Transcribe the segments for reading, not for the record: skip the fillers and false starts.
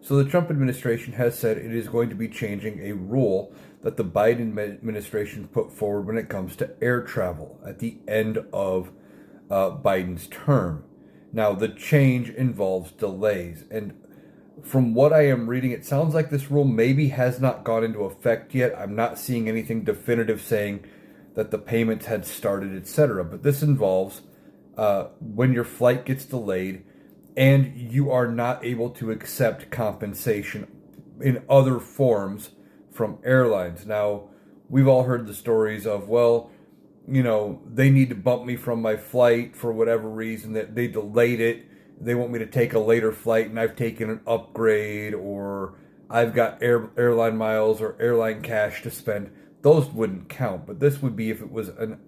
So the Trump administration has said it is going to be changing a rule that the Biden administration put forward when it comes to air travel at the end of Biden's term. Now, the change involves delays. And from what I am reading, it sounds like this rule maybe has not gone into effect yet. I'm not seeing anything definitive saying that the payments had started, etc. But this involves when your flight gets delayed and you are not able to accept compensation in other forms from airlines. Now, we've all heard the stories of, well, they need to bump me from my flight for whatever reason, that they delayed it. They want me to take a later flight and I've taken an upgrade, or I've got airline miles or airline cash to spend. Those wouldn't count, but this would be if it was an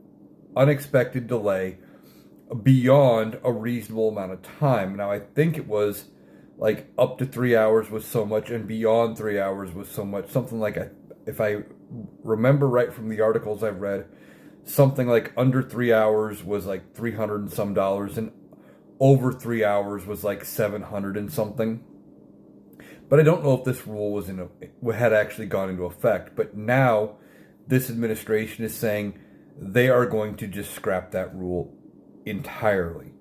unexpected delay beyond a reasonable amount of time. Now, I think it was like up to 3 hours was so much, and beyond 3 hours was so much. Something like, if I remember right from the articles I've read, something like under 3 hours was like 300 and some dollars, and over 3 hours was like 700 and something. But I don't know if this rule had actually gone into effect. But now this administration is saying they are going to just scrap that rule entirely,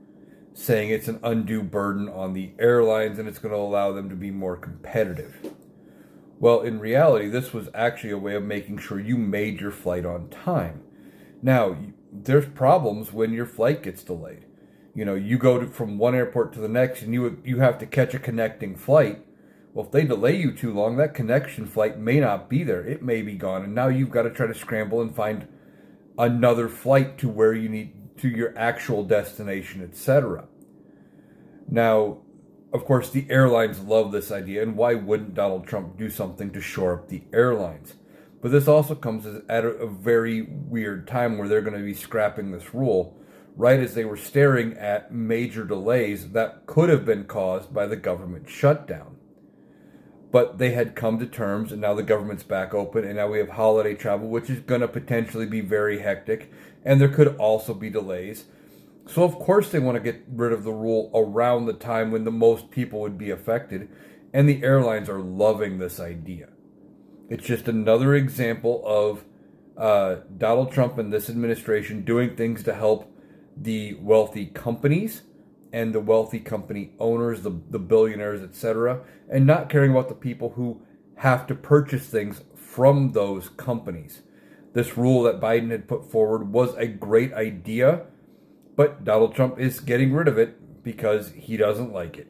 saying it's an undue burden on the airlines and it's going to allow them to be more competitive. Well, in reality, this was actually a way of making sure you made your flight on time. Now, there's problems when your flight gets delayed. You go from one airport to the next and you have to catch a connecting flight. Well, if they delay you too long, that connection flight may not be there. It may be gone. And now you've got to try to scramble and find another flight to where you need to your actual destination, etc. Now, of course, the airlines love this idea, and why wouldn't Donald Trump do something to shore up the airlines? But this also comes at a very weird time where they're going to be scrapping this rule right as they were staring at major delays that could have been caused by the government shutdown. But they had come to terms, and now the government's back open, and now we have holiday travel, which is going to potentially be very hectic, and there could also be delays. So, of course, they want to get rid of the rule around the time when the most people would be affected, and the airlines are loving this idea. It's just another example of Donald Trump and this administration doing things to help the wealthy companies and the wealthy company owners, the billionaires, etc., and not caring about the people who have to purchase things from those companies. This rule that Biden had put forward was a great idea, but Donald Trump is getting rid of it because he doesn't like it.